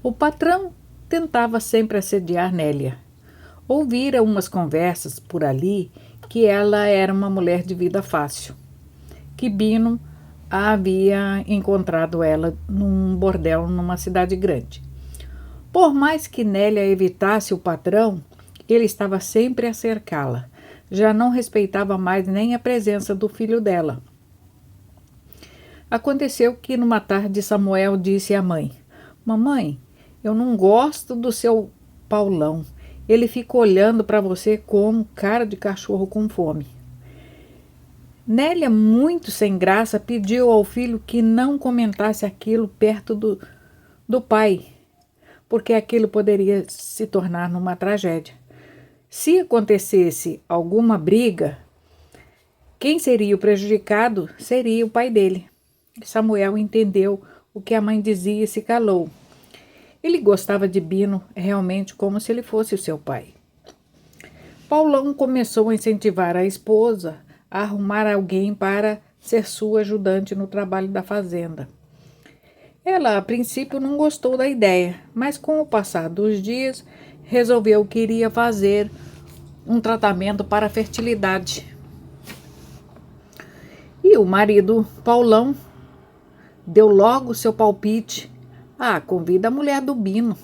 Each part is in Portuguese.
O patrão tentava sempre assediar Nélia. Ouvira umas conversas por ali que ela era uma mulher de vida fácil, que Bino havia encontrado ela num bordel numa cidade grande. Por mais que Nélia evitasse o patrão, ele estava sempre a cercá-la. Já não respeitava mais nem a presença do filho dela. Aconteceu que numa tarde Samuel disse à mãe: Mamãe, eu não gosto do seu Paulão. Ele fica olhando para você com cara de cachorro com fome. Nélia, muito sem graça, pediu ao filho que não comentasse aquilo perto do pai, porque aquilo poderia se tornar numa tragédia. Se acontecesse alguma briga, quem seria o prejudicado seria o pai dele. Samuel entendeu o que a mãe dizia e se calou. Ele gostava de Bino realmente como se ele fosse o seu pai. Paulão começou a incentivar a esposa a arrumar alguém para ser sua ajudante no trabalho da fazenda. Ela, a princípio, não gostou da ideia, mas com o passar dos dias, resolveu que iria fazer um tratamento para a fertilidade. E o marido, Paulão, deu logo seu palpite. Convida a mulher do Bino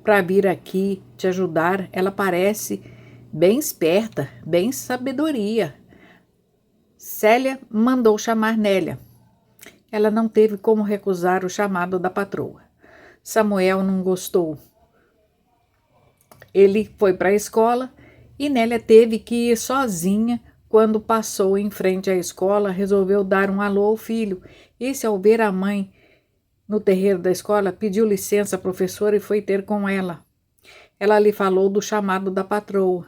para vir aqui te ajudar. Ela parece bem esperta, bem sabedoria. Célia mandou chamar Nélia. Ela não teve como recusar o chamado da patroa. Samuel não gostou. Ele foi para a escola e Nélia teve que ir sozinha. Quando passou em frente à escola, resolveu dar um alô ao filho. Esse, ao ver a mãe no terreiro da escola, pediu licença à professora e foi ter com ela. Ela lhe falou do chamado da patroa.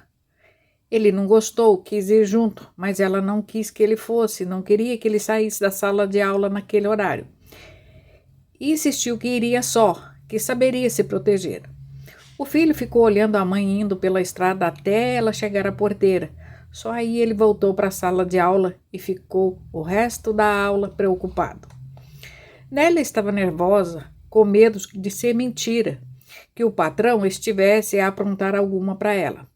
Ele não gostou, quis ir junto, mas ela não quis que ele fosse, não queria que ele saísse da sala de aula naquele horário. E insistiu que iria só, que saberia se proteger. O filho ficou olhando a mãe indo pela estrada até ela chegar à porteira. Só aí ele voltou para a sala de aula e ficou o resto da aula preocupado. Nélia estava nervosa, com medo de ser mentira, que o patrão estivesse a aprontar alguma para ela.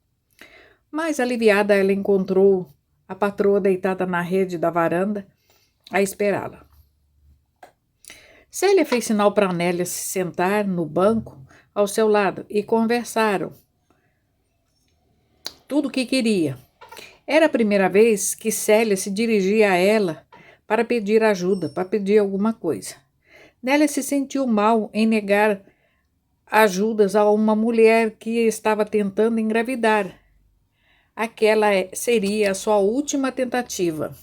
Mas aliviada, ela encontrou a patroa deitada na rede da varanda a esperá-la. Célia fez sinal para Nélia se sentar no banco ao seu lado e conversaram tudo o que queria. Era a primeira vez que Célia se dirigia a ela para pedir ajuda, para pedir alguma coisa. Nélia se sentiu mal em negar ajudas a uma mulher que estava tentando engravidar. Aquela seria a sua última tentativa.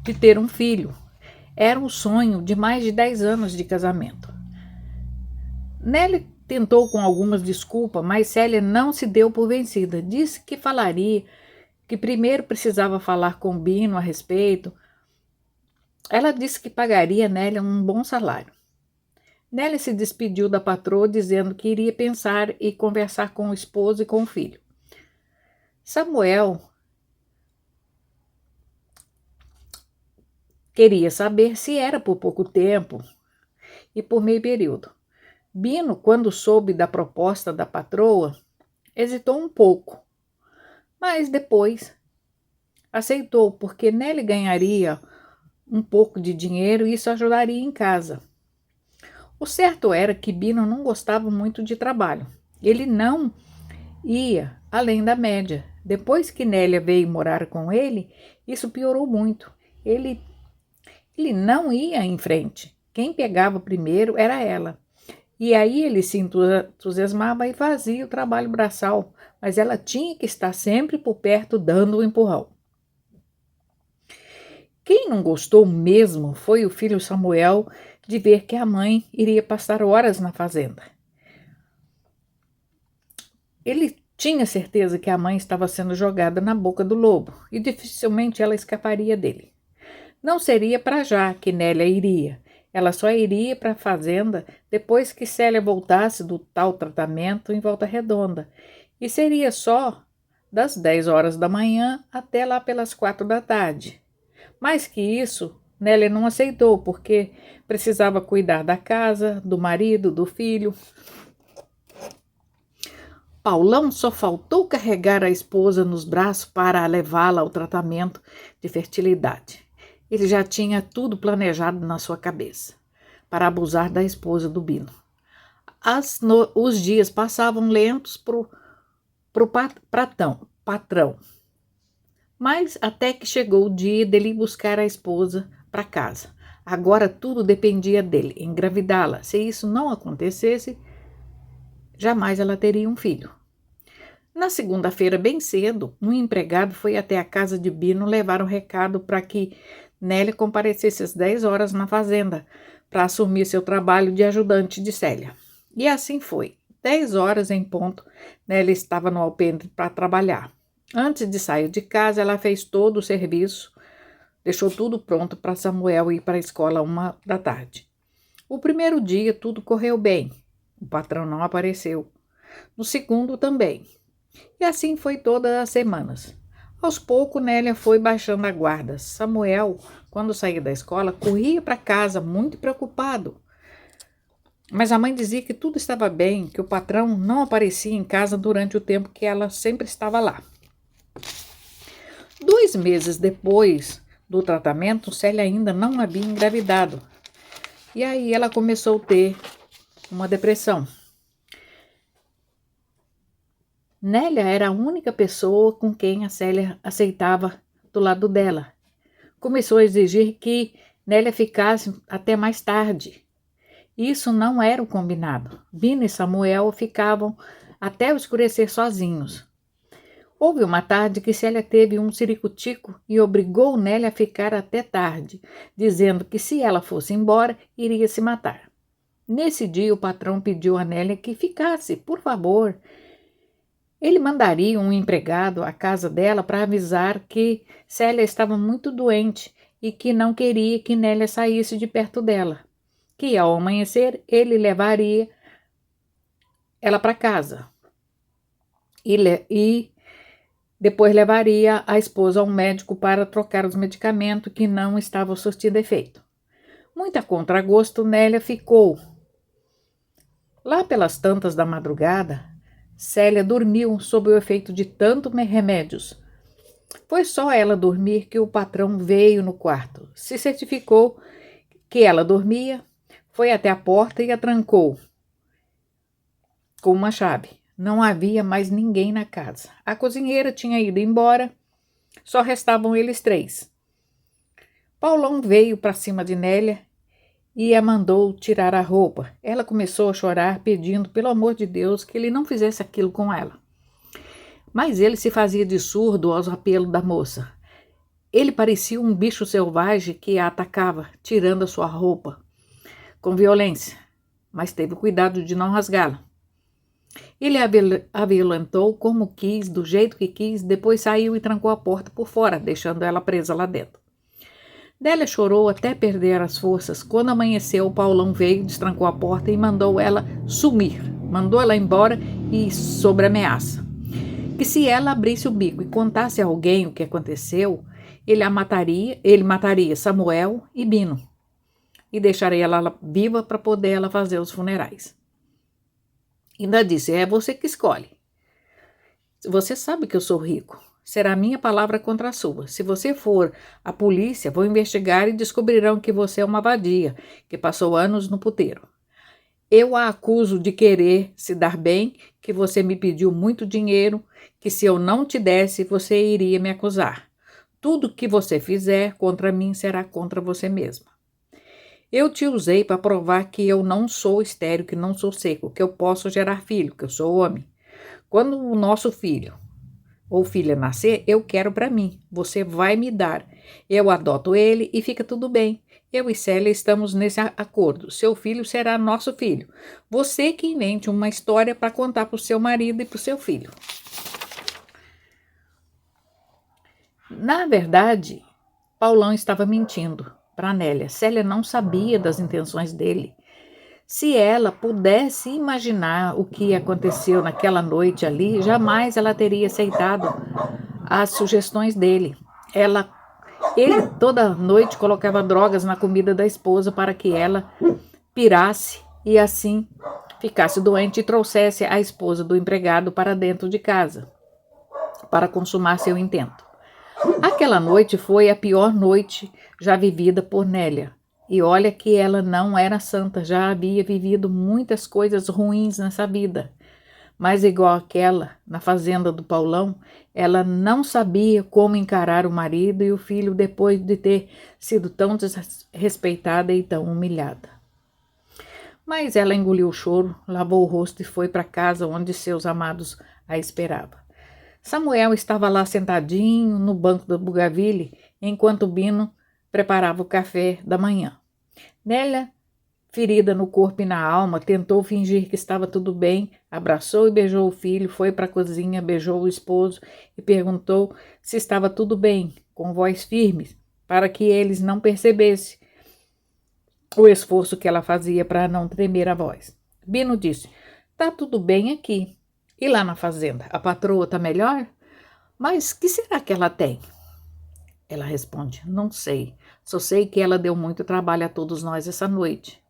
De ter um filho. Era um sonho de mais de 10 anos de casamento. Nélia tentou com algumas desculpas, mas Célia não se deu por vencida. Disse que falaria, que primeiro precisava falar com Bino a respeito. Ela disse que pagaria a Nélia um bom salário. Nélia se despediu da patroa dizendo que iria pensar e conversar com o esposo e com o filho. Samuel queria saber se era por pouco tempo e por meio período. Bino, quando soube da proposta da patroa, hesitou um pouco, mas depois aceitou, porque Nélia ganharia um pouco de dinheiro e isso ajudaria em casa. O certo era que Bino não gostava muito de trabalho. Ele não ia além da média. Depois que Nélia veio morar com ele, isso piorou muito. Ele não ia em frente. Quem pegava primeiro era ela. E aí ele se entusiasmava e fazia o trabalho braçal, mas ela tinha que estar sempre por perto dando o empurrão. Quem não gostou mesmo foi o filho Samuel de ver que a mãe iria passar horas na fazenda. Ele tinha certeza que a mãe estava sendo jogada na boca do lobo e dificilmente ela escaparia dele. Não seria para já que Nélia iria. Ela só iria para a fazenda depois que Célia voltasse do tal tratamento em Volta Redonda. E seria só das 10 horas da manhã até lá pelas 4 da tarde. Mais que isso, Nélia não aceitou, porque precisava cuidar da casa, do marido, do filho. Paulão só faltou carregar a esposa nos braços para levá-la ao tratamento de fertilidade. Ele já tinha tudo planejado na sua cabeça, para abusar da esposa do Bino. Os dias passavam lentos pro patrão, mas até que chegou o dia dele ir buscar a esposa para casa. Agora tudo dependia dele, engravidá-la. Se isso não acontecesse, jamais ela teria um filho. Na segunda-feira, bem cedo, um empregado foi até a casa de Bino levar o recado para que Nélia comparecesse às 10 horas na fazenda para assumir seu trabalho de ajudante de Célia. E assim foi. 10 horas em ponto, Nélia estava no alpendre para trabalhar. Antes de sair de casa, ela fez todo o serviço, deixou tudo pronto para Samuel ir para a escola 1 da tarde. O primeiro dia tudo correu bem. O patrão não apareceu. No segundo também. E assim foi todas as semanas. Aos poucos, Nélia foi baixando a guarda. Samuel, quando saía da escola, corria para casa muito preocupado. Mas a mãe dizia que tudo estava bem, que o patrão não aparecia em casa durante o tempo que ela sempre estava lá. 2 meses depois do tratamento, Célia ainda não havia engravidado. E aí ela começou a ter uma depressão. Nélia era a única pessoa com quem a Célia aceitava do lado dela. Começou a exigir que Nélia ficasse até mais tarde. Isso não era o combinado. Bino e Samuel ficavam até o escurecer sozinhos. Houve uma tarde que Célia teve um ciricutico e obrigou Nélia a ficar até tarde, dizendo que se ela fosse embora, iria se matar. Nesse dia, o patrão pediu a Nélia que ficasse, por favor. Ele mandaria um empregado à casa dela para avisar que Célia estava muito doente e que não queria que Nélia saísse de perto dela. Que ao amanhecer ele levaria ela para casa e depois levaria a esposa ao médico para trocar os medicamentos que não estavam surtindo efeito. Muito a contragosto, Nélia ficou. Lá pelas tantas da madrugada, Célia dormiu sob o efeito de tantos remédios. Foi só ela dormir que o patrão veio no quarto, se certificou que ela dormia, foi até a porta e a trancou com uma chave. Não havia mais ninguém na casa. A cozinheira tinha ido embora, só restavam eles 3. Paulão veio para cima de Nélia e a mandou tirar a roupa. Ela começou a chorar, pedindo, pelo amor de Deus, que ele não fizesse aquilo com ela. Mas ele se fazia de surdo aos apelos da moça. Ele parecia um bicho selvagem que a atacava, tirando a sua roupa com violência, mas teve cuidado de não rasgá-la. Ele a violentou como quis, do jeito que quis, depois saiu e trancou a porta por fora, deixando ela presa lá dentro. Nélia chorou até perder as forças. Quando amanheceu, o Paulão veio, destrancou a porta e mandou ela sumir. Mandou ela embora e sob ameaça. Que se ela abrisse o bico e contasse a alguém o que aconteceu, ele mataria Samuel e Bino e deixaria ela viva para poder ela fazer os funerais. Ainda disse, é você que escolhe. Você sabe que eu sou rico. Será a minha palavra contra a sua. Se você for à polícia, vão investigar e descobrirão que você é uma vadia, que passou anos no puteiro. Eu a acuso de querer se dar bem, que você me pediu muito dinheiro, que se eu não te desse, você iria me acusar. Tudo que você fizer contra mim será contra você mesma. Eu te usei para provar que eu não sou estéril, que não sou seco, que eu posso gerar filho, que eu sou homem. Quando o nosso filho ou filha nascer, eu quero para mim. Você vai me dar. Eu adoto ele e fica tudo bem. Eu e Célia estamos nesse acordo. Seu filho será nosso filho. Você que invente uma história para contar para o seu marido e para o seu filho. Na verdade, Paulão estava mentindo para Nélia. Célia não sabia das intenções dele. Se ela pudesse imaginar o que aconteceu naquela noite ali, jamais ela teria aceitado as sugestões dele. Ela Ele toda noite colocava drogas na comida da esposa para que ela pirasse e assim ficasse doente e trouxesse a esposa do empregado para dentro de casa para consumar seu intento. Aquela noite foi a pior noite já vivida por Nélia. E olha que ela não era santa, já havia vivido muitas coisas ruins nessa vida. Mas igual aquela, na fazenda do Paulão, ela não sabia como encarar o marido e o filho depois de ter sido tão desrespeitada e tão humilhada. Mas ela engoliu o choro, lavou o rosto e foi para casa onde seus amados a esperavam. Samuel estava lá sentadinho no banco do Bougainville, enquanto Bino preparava o café da manhã. Nélia, ferida no corpo e na alma, tentou fingir que estava tudo bem, abraçou e beijou o filho, foi para a cozinha, beijou o esposo e perguntou se estava tudo bem, com voz firme, para que eles não percebessem o esforço que ela fazia para não tremer a voz. Bino disse: "Tá tudo bem aqui. E lá na fazenda, a patroa tá melhor? Mas que será que ela tem?" Ela responde: "Não sei. Só sei que ela deu muito trabalho a todos nós essa noite."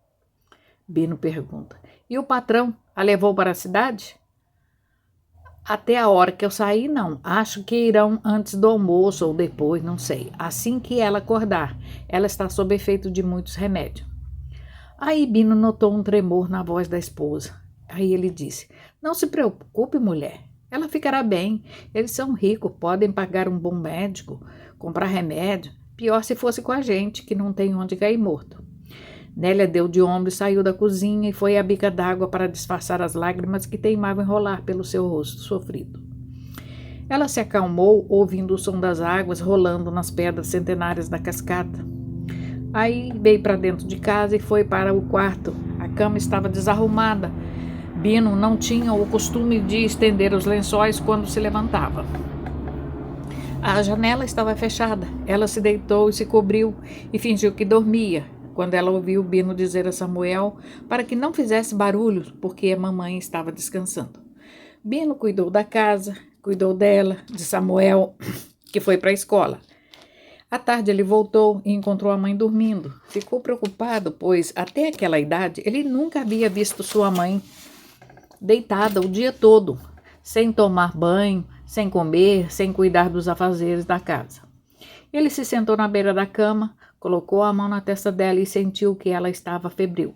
Bino pergunta: "E o patrão a levou para a cidade?" "Até a hora que eu saí, não. Acho que irão antes do almoço ou depois, não sei. Assim que ela acordar. Ela está sob efeito de muitos remédios." Aí Bino notou um tremor na voz da esposa. Aí ele disse: "Não se preocupe, mulher. Ela ficará bem. Eles são ricos, podem pagar um bom médico, comprar remédio. Pior se fosse com a gente, que não tem onde cair morto." Nélia deu de ombro e saiu da cozinha e foi à bica d'água para disfarçar as lágrimas que teimavam enrolar pelo seu rosto sofrido. Ela se acalmou, ouvindo o som das águas rolando nas pedras centenárias da cascata. Aí veio para dentro de casa e foi para o quarto. A cama estava desarrumada. Bino não tinha o costume de estender os lençóis quando se levantava. A janela estava fechada. Ela se deitou e se cobriu e fingiu que dormia, quando ela ouviu Bino dizer a Samuel para que não fizesse barulho, porque a mamãe estava descansando. Bino cuidou da casa, cuidou dela, de Samuel, que foi para a escola. À tarde ele voltou e encontrou a mãe dormindo. Ficou preocupado, pois até aquela idade ele nunca havia visto sua mãe deitada o dia todo, sem tomar banho, sem comer, sem cuidar dos afazeres da casa. Ele se sentou na beira da cama, colocou a mão na testa dela e sentiu que ela estava febril.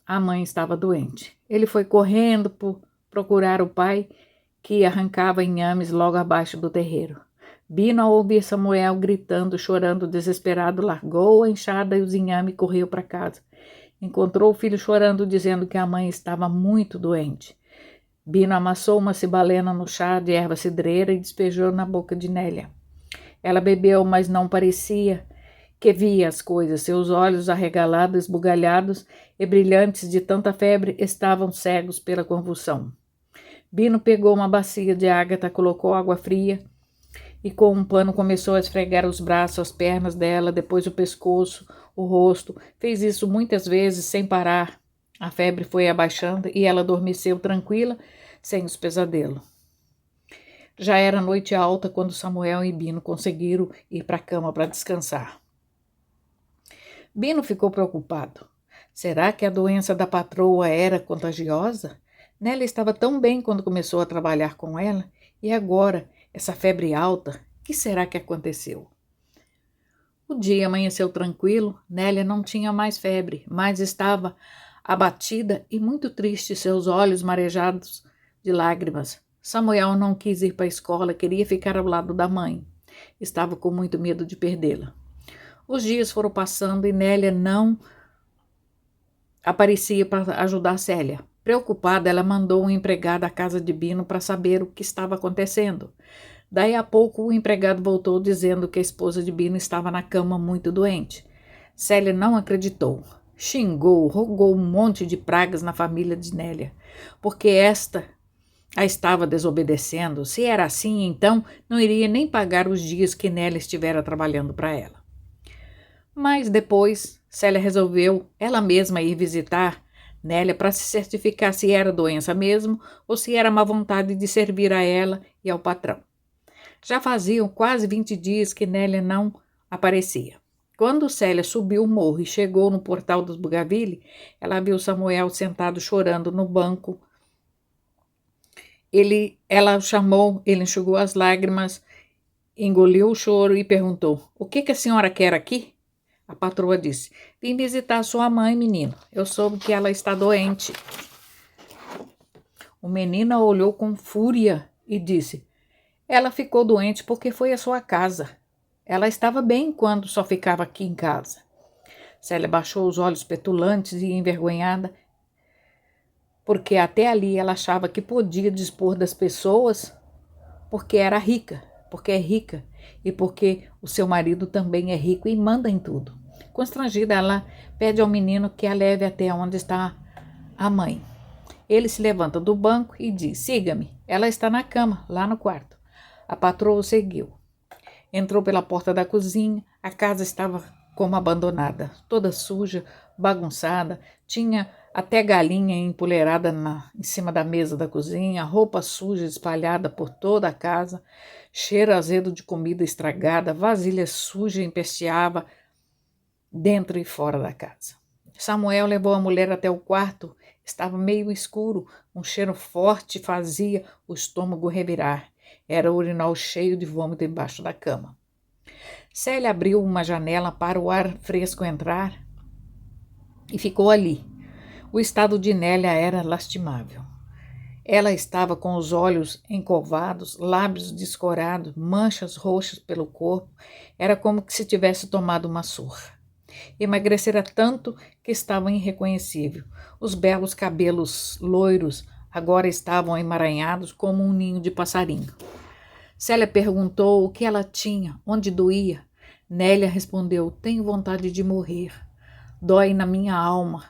A mãe estava doente. Ele foi correndo por procurar o pai, que arrancava inhames logo abaixo do terreiro. Bino, ao ouvir Samuel gritando, chorando, desesperado, largou a enxada e os inhames e correu para casa. Encontrou o filho chorando, dizendo que a mãe estava muito doente. Bino amassou uma cibalena no chá de erva cidreira e despejou na boca de Nélia. Ela bebeu, mas não parecia que via as coisas. Seus olhos arregalados, esbugalhados e brilhantes de tanta febre estavam cegos pela convulsão. Bino pegou uma bacia de ágata, colocou água fria e com um pano começou a esfregar os braços, as pernas dela, depois o pescoço, o rosto. Fez isso muitas vezes sem parar. A febre foi abaixando e ela adormeceu tranquila, sem os pesadelos. Já era noite alta quando Samuel e Bino conseguiram ir para a cama para descansar. Bino ficou preocupado. Será que a doença da patroa era contagiosa? Nélia estava tão bem quando começou a trabalhar com ela, e agora, essa febre alta, o que será que aconteceu? O dia amanheceu tranquilo, Nélia não tinha mais febre, mas estava abatida e muito triste, seus olhos marejados de lágrimas. Samuel não quis ir para a escola, queria ficar ao lado da mãe. Estava com muito medo de perdê-la. Os dias foram passando e Nélia não aparecia para ajudar Célia. Preocupada, ela mandou um empregado à casa de Bino para saber o que estava acontecendo. Daí a pouco o empregado voltou dizendo que a esposa de Bino estava na cama muito doente. Célia não acreditou. Xingou, rogou um monte de pragas na família de Nélia, porque esta a estava desobedecendo. Se era assim, então não iria nem pagar os dias que Nélia estivera trabalhando para ela. Mas depois, Célia resolveu ela mesma ir visitar Nélia para se certificar se era doença mesmo ou se era má vontade de servir a ela e ao patrão. Já faziam quase 20 dias que Nélia não aparecia. Quando Célia subiu o morro e chegou no portal dos Bougainville, ela viu Samuel sentado chorando no banco. Ela o chamou, ele enxugou as lágrimas, engoliu o choro e perguntou: "O que a senhora quer aqui?" A patroa disse: "Vim visitar sua mãe, menino. Eu soube que ela está doente." O menino a olhou com fúria e disse: "Ela ficou doente porque foi à sua casa. Ela estava bem quando só ficava aqui em casa." Célia baixou os olhos petulantes e envergonhada, porque até ali ela achava que podia dispor das pessoas porque era rica, porque é rica e porque o seu marido também é rico e manda em tudo. Constrangida, ela pede ao menino que a leve até onde está a mãe. Ele se levanta do banco e diz: "Siga-me, ela está na cama, lá no quarto." A patroa o seguiu. Entrou pela porta da cozinha. A casa estava como abandonada, toda suja, bagunçada. Tinha até galinha empoleirada em cima da mesa da cozinha, roupa suja espalhada por toda a casa, cheiro azedo de comida estragada, vasilha suja empesteava dentro e fora da casa. Samuel levou a mulher até o quarto. Estava meio escuro, um cheiro forte fazia o estômago revirar. Era o urinol cheio de vômito embaixo da cama. Célia abriu uma janela para o ar fresco entrar e ficou ali. O estado de Nélia era lastimável. Ela estava com os olhos encovados, lábios descorados, manchas roxas pelo corpo. Era como se tivesse tomado uma surra. Emagrecera tanto que estava irreconhecível. Os belos cabelos loiros agora estavam emaranhados como um ninho de passarinho. Célia perguntou o que ela tinha, onde doía. Nélia respondeu: "Tenho vontade de morrer. Dói na minha alma."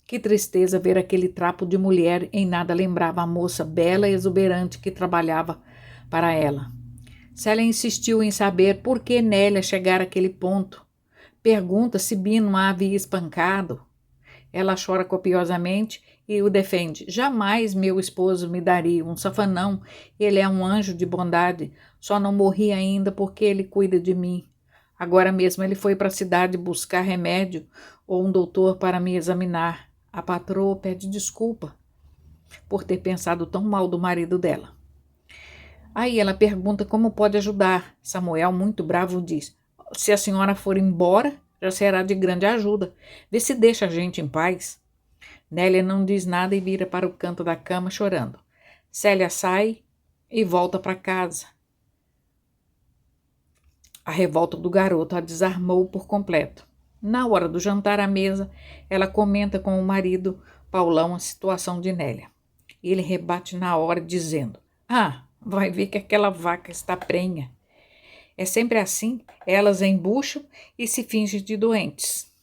Que tristeza ver aquele trapo de mulher. Em nada lembrava a moça bela e exuberante que trabalhava para ela. Célia insistiu em saber por que Nélia chegara àquele ponto. Pergunta se Bino a havia espancado. Ela chora copiosamente e o defende: "Jamais meu esposo me daria um safanão. Ele é um anjo de bondade. Só não morri ainda porque ele cuida de mim. Agora mesmo ele foi para a cidade buscar remédio ou um doutor para me examinar." A patroa pede desculpa por ter pensado tão mal do marido dela. Aí ela pergunta como pode ajudar. Samuel, muito bravo, diz: "Se a senhora for embora, já será de grande ajuda. Vê se deixa a gente em paz." Nélia não diz nada e vira para o canto da cama chorando. Célia sai e volta para casa. A revolta do garoto a desarmou por completo. Na hora do jantar à mesa, ela comenta com o marido Paulão a situação de Nélia. Ele rebate na hora dizendo: "Ah, vai ver que aquela vaca está prenha. É sempre assim, elas embucham e se fingem de doentes."